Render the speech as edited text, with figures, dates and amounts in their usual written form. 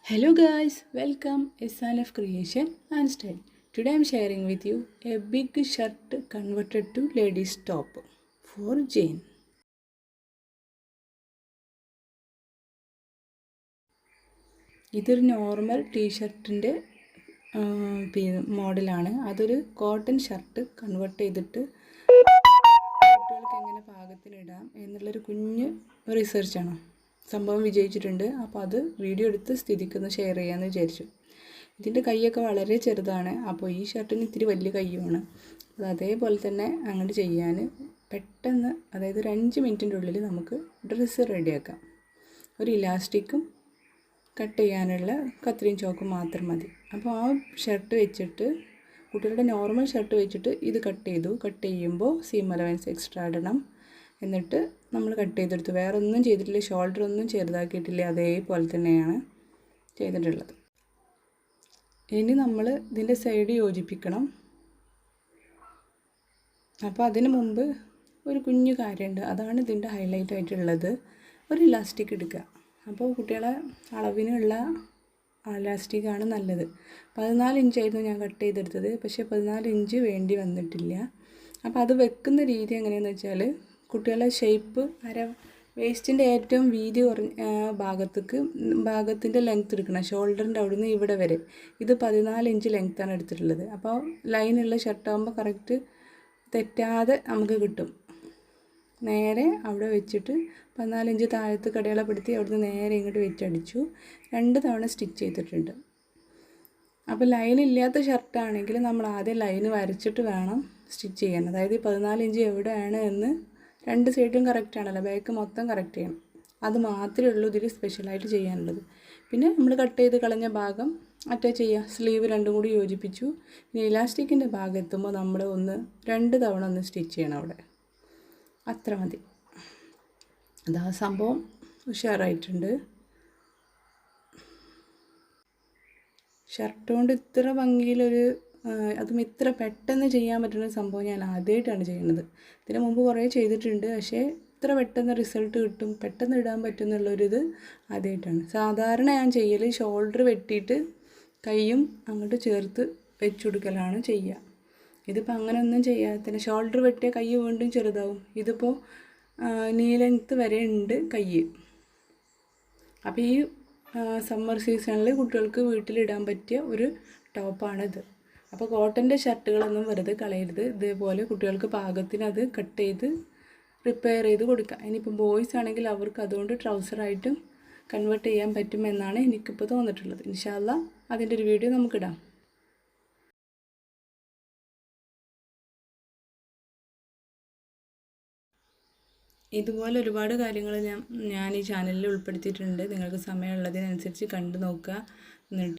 Hello guys, welcome SLF Creation and Style. Today I am sharing with you a big shirt converted to ladies top for Jane. ഇതൊരു normal ടീഷർട്ടിൻ്റെ മോഡലാണ്. അതൊരു cotton shirt convert ചെയ്തിട്ട് കുട്ടികൾക്ക് എങ്ങനെ പാകത്തിനിടാം എന്നുള്ളൊരു കുഞ്ഞ് റിസർച്ചാണ്. സംഭവം വിജയിച്ചിട്ടുണ്ട്. അപ്പോൾ അത് വീഡിയോ എടുത്ത് സ്ഥിതിക്കൊന്ന് ഷെയർ ചെയ്യാമെന്ന് വിചാരിച്ചു. ഇതിൻ്റെ കൈയൊക്കെ വളരെ ചെറുതാണ്. അപ്പോൾ ഈ ഷർട്ടിന് ഇത്തിരി വലിയ കൈയുമാണ്. അത് അതേപോലെ തന്നെ അങ്ങോട്ട് ചെയ്യാൻ പെട്ടെന്ന്, അതായത് ഒരു 5 മിനിറ്റിൻ്റെ ഉള്ളിൽ നമുക്ക് ഡ്രസ്സ് റെഡിയാക്കാം. ഒരു ഇലാസ്റ്റിക്കും കട്ട് ചെയ്യാനുള്ള കത്രിയും ചോക്കും മാത്രം മതി. അപ്പോൾ ആ ഷർട്ട് വെച്ചിട്ട്, കുട്ടികളുടെ നോർമൽ ഷർട്ട് വെച്ചിട്ട് ഇത് കട്ട് ചെയ്യുമ്പോൾ സീം അലവൻസ് എക്സ്ട്രാ ഇടണം. എന്നിട്ട് നമ്മൾ കട്ട് ചെയ്തെടുത്തു. വേറെ ഒന്നും ചെയ്തിട്ടില്ല, ഷോൾഡർ ഒന്നും ചെറുതാക്കിയിട്ടില്ല, അതേപോലെ തന്നെയാണ് ചെയ്തിട്ടുള്ളത്. ഇനി നമ്മൾ ഇതിൻ്റെ സൈഡ് യോജിപ്പിക്കണം. അപ്പോൾ അതിന് മുമ്പ് ഒരു കുഞ്ഞു കാര്യമുണ്ട്, അതാണ് ഇതിൻ്റെ ഹൈലൈറ്റ് ആയിട്ടുള്ളത്. ഒരു ഇലാസ്റ്റിക് എടുക്കുക. അപ്പോൾ കുട്ടികളെ അളവിനുള്ള ഇലാസ്റ്റിക്കാണ് നല്ലത്. 14 ഇഞ്ചായിരുന്നു ഞാൻ കട്ട് ചെയ്തെടുത്തത്, പക്ഷേ 14 ഇഞ്ച് വേണ്ടി വന്നിട്ടില്ല. അപ്പോൾ അത് വെക്കുന്ന രീതി എങ്ങനെയാണെന്ന് വെച്ചാൽ, കുട്ടികളുടെ ഷേപ്പ് വേസ്റ്റിൻ്റെ ഏറ്റവും വീതി കുറഞ്ഞ ഭാഗത്തിൻ്റെ ലെങ്ത്ത് എടുക്കണം. ഷോൾഡറിൻ്റെ അവിടുന്ന് ഇവിടെ വരെ. ഇത് 14 ഇഞ്ച് ലെങ്ത്താണ് എടുത്തിട്ടുള്ളത്. അപ്പോൾ ലൈനുള്ള ഷർട്ടാകുമ്പോൾ കറക്റ്റ് തെറ്റാതെ നമുക്ക് കിട്ടും. നേരെ അവിടെ വെച്ചിട്ട് 14 ഇഞ്ച് താഴത്ത് കടയാളപ്പെടുത്തി അവിടുന്ന് നേരെ ഇങ്ങോട്ട് വെച്ചടിച്ചു. 2 തവണ സ്റ്റിച്ച് ചെയ്തിട്ടുണ്ട്. അപ്പോൾ ലൈനില്ലാത്ത ഷർട്ടാണെങ്കിൽ നമ്മൾ ആദ്യം ലൈന് വരച്ചിട്ട് വേണം സ്റ്റിച്ച് ചെയ്യാൻ. അതായത് 14 ഇഞ്ച് എവിടെയാണ് എന്ന് 2 സൈഡും കറക്റ്റാണല്ലോ, ബാക്ക് മൊത്തം കറക്റ്റ് ചെയ്യണം. അത് മാത്രമേ ഉള്ളൂ ഇതിൽ സ്പെഷ്യലായിട്ട് ചെയ്യാനുള്ളത്. പിന്നെ നമ്മൾ കട്ട് ചെയ്ത് കളഞ്ഞ ഭാഗം അറ്റാച്ച് ചെയ്യുക. സ്ലീവ് രണ്ടും കൂടി യോജിപ്പിച്ചു. പിന്നെ ഇലാസ്റ്റിക്കിൻ്റെ ഭാഗം എത്തുമ്പോൾ നമ്മൾ 2 തവണ സ്റ്റിച്ച് ചെയ്യണം അവിടെ. അത്ര മതി. അതാ സംഭവം ഉഷാറായിട്ടുണ്ട്. ഷർട്ട് കൊണ്ട് ഇത്ര ഭംഗിയിലൊരു അതും ഇത്ര പെട്ടെന്ന് ചെയ്യാൻ പറ്റുന്ന സംഭവം ഞാൻ ആദ്യമായിട്ടാണ് ചെയ്യുന്നത്. ഇതിന് മുമ്പ് കുറേ ചെയ്തിട്ടുണ്ട്, പക്ഷേ ഇത്ര പെട്ടെന്ന് റിസൾട്ട് കിട്ടും, പെട്ടെന്ന് ഇടാൻ പറ്റുമെന്നുള്ളൊരിത് ആദ്യമായിട്ടാണ്. സാധാരണ ഞാൻ ചെയ്യൽ ഷോൾഡർ വെട്ടിയിട്ട് കൈയും അങ്ങോട്ട് ചേർത്ത് വെച്ച് കൊടുക്കലാണ് ചെയ്യുക. ഇതിപ്പോൾ അങ്ങനെയൊന്നും ചെയ്യാത്തതിന് ഷോൾഡർ വെട്ടിയ കൈ വീണ്ടും ചെറുതാവും. ഇതിപ്പോൾ നീ ലെങ്ത്ത് വരെ ഉണ്ട് കൈ. അപ്പോൾ ഈ സമ്മർ സീസണിൽ കുട്ടികൾക്ക് വീട്ടിലിടാൻ പറ്റിയ ഒരു ടോപ്പാണിത്. അപ്പോൾ കോട്ടൻ്റെ ഷർട്ടുകളൊന്നും വെറുതെ കളയരുത്. ഇതേപോലെ കുട്ടികൾക്ക് പാകത്തിന് അത് കട്ട് ചെയ്ത് റിപ്പയർ ചെയ്ത് കൊടുക്കുക. ഇനിയിപ്പോൾ ബോയ്സ് ആണെങ്കിൽ അവർക്ക് അതുകൊണ്ട് ട്രൗസറായിട്ടും കൺവേർട്ട് ചെയ്യാൻ പറ്റുമെന്നാണ് എനിക്കിപ്പോൾ തോന്നിയിട്ടുള്ളത്. ഇൻഷാ അല്ലാഹ് അതിൻ്റെ ഒരു വീഡിയോ നമുക്കിടാം. ഇതുപോലെ ഒരുപാട് കാര്യങ്ങൾ ഞാൻ ഈ ചാനലിൽ ഉൾപ്പെടുത്തിയിട്ടുണ്ട്. നിങ്ങൾക്ക് സമയമുള്ളതിനനുസരിച്ച് കണ്ടു നോക്കുക. എന്നിട്ട്